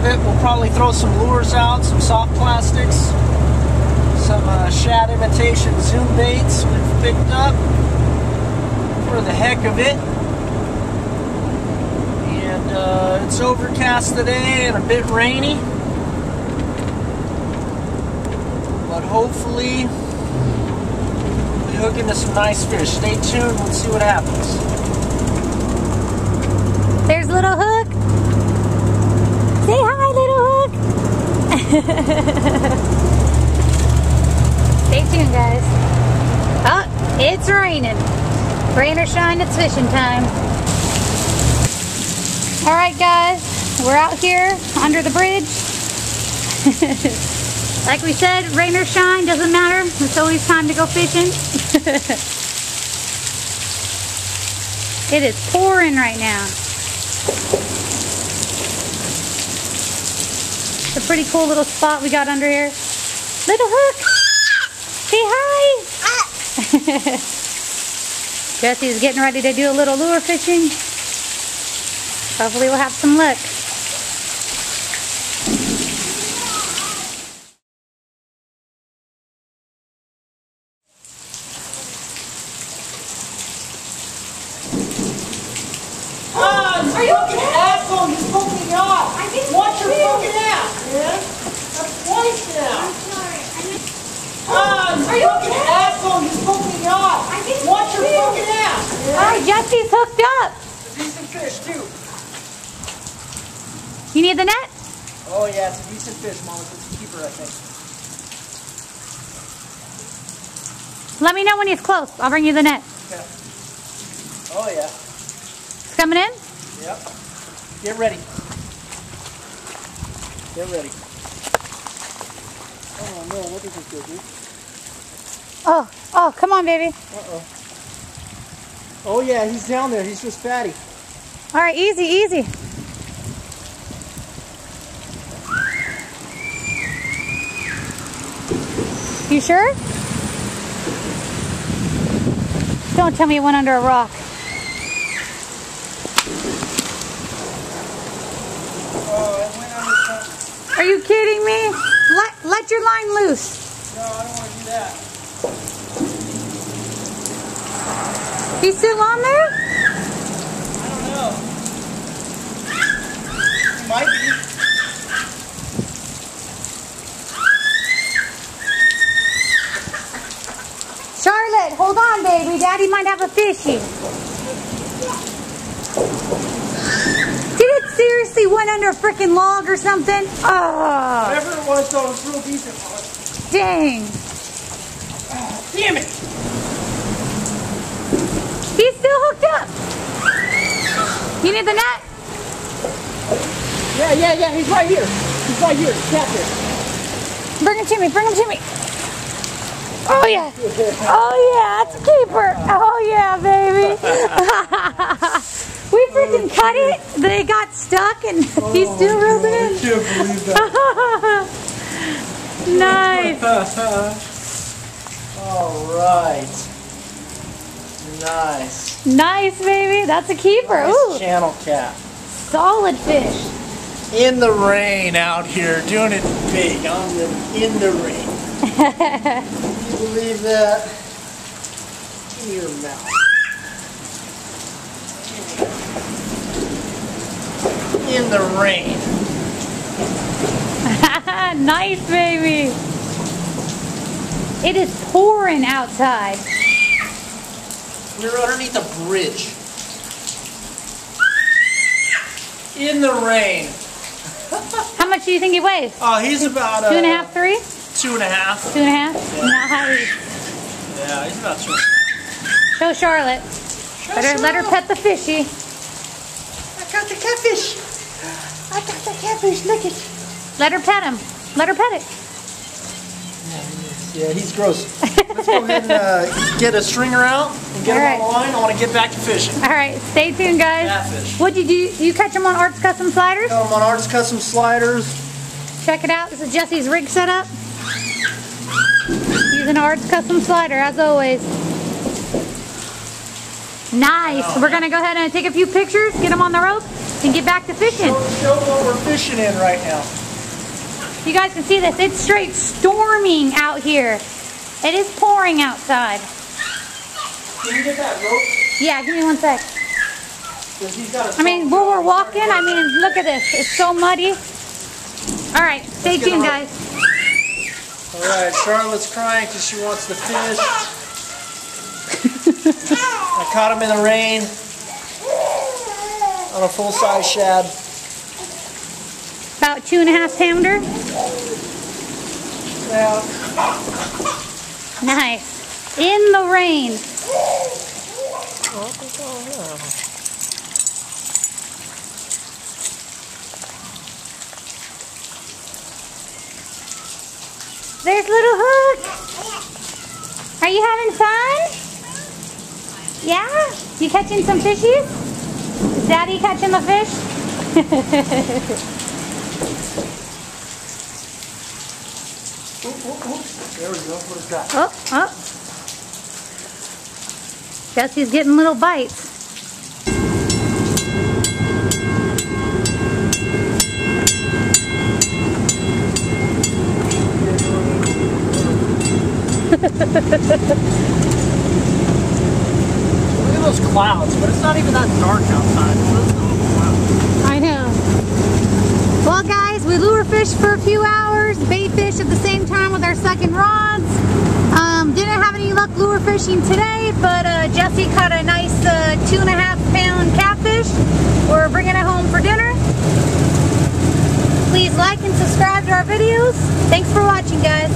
of it. We'll probably throw some lures out, some soft plastics, some shad imitation zoom baits we've picked up for the heck of it. And it's overcast today and a bit rainy, but hopefully we'll be hooking to some nice fish. Stay tuned, let's see what happens. There's little Hook. Say hi, little Hook. Stay tuned, guys. Oh, it's raining. Rain or shine, it's fishing time. Alright guys, we're out here under the bridge. Like we said, rain or shine, doesn't matter. It's always time to go fishing. It is pouring right now. It's a pretty cool little spot we got under here. Little Hook, say hi. Jesse's getting ready to do a little lure fishing. Hopefully we'll have some luck. Are you fucking asshole? You spoke me off. Watch your fucking ass, man. That's twice now. I'm sorry. Are you fucking asshole? You spoke me off. Watch your fucking ass, man. Alright, Jesse's hooked up. Decent fish too. You need the net? Oh yeah, it's a decent fish, Mom. It's a keeper, I think. Let me know when he's close. I'll bring you the net. Okay. Oh yeah. It's coming in? Yep. Get ready. Get ready. Oh no, what is this, dude? Oh, come on, baby. Uh-oh. Oh yeah, he's down there. He's just fatty. Alright, easy, easy. You sure? Don't tell me it went under a rock. Oh, it went under something. Are you kidding me? Let your line loose. No, I don't want to do that. He's still on there? I don't know. He might be. Charlotte, hold on, baby. Daddy might have a fishy. Did it seriously went under a freaking log or something? Oh. Whatever it was, though, it was real decent, Mom. Dang. Oh, damn it. He's still hooked up. You need the net? Yeah. He's right here. He's right here. He's capped here. Bring him to me. Bring him to me. Oh, yeah. Oh, yeah. That's a keeper. Oh, yeah, baby. We freaking cut it. They got stuck, and he's still reeled in. I can't believe that. Nice. All right. Nice. Nice, baby. That's a keeper. Nice Ooh. channel cat. Solid fish. In the rain out here, doing it big. In the rain. Can you believe that? Give me your mouth. In the rain. Nice, baby. It is pouring outside. We're underneath a bridge. In the rain. How much do you think he weighs? Oh, he's about 2.5, 3? 2.5. 2.5? Yeah. Not heavy. Yeah, he's about 2.5. Show Charlotte. Let her pet the fishy. I got the catfish. I got the catfish. Look it. Let her pet him. Let her pet it. Yeah, he's gross. Let's go ahead and get a stringer out and get him on the line. I want to get back to fishing. All right, stay tuned, guys. Catfish. What did you do? You catch them on Art's Custom Sliders? Got him on Art's Custom Sliders. Check it out. This is Jesse's rig setup. Using Art's Custom Slider, as always. Nice. We're going to go ahead and take a few pictures, get them on the rope. can get back to fishing. Show what we're fishing in right now. You guys can see this. It's straight storming out here. It is pouring outside. Can you get that rope? Yeah, give me one sec. He's got I mean, where we're walking, I mean, look at this. It's so muddy. All right, stay tuned, guys. All right, Charlotte's crying because she wants to fish. I caught him in the rain on a full-size shad. About 2.5 pounder. Yeah. Nice. In the rain. There's little Hook. Are you having fun? Yeah? You catching some fishies? Is Daddy catching the fish? There we go. What is that? Oh, oh. Guess he's getting little bites. Look at those clouds, but it's not even that dark outside. It's those little clouds. I know. Well, guys, we lure fished for a few hours, bait fish at the same time with our sucking rods. Didn't have any luck lure fishing today, but Jesse caught a nice 2.5 pound catfish. We're bringing it home for dinner. Please like and subscribe to our videos. Thanks for watching, guys.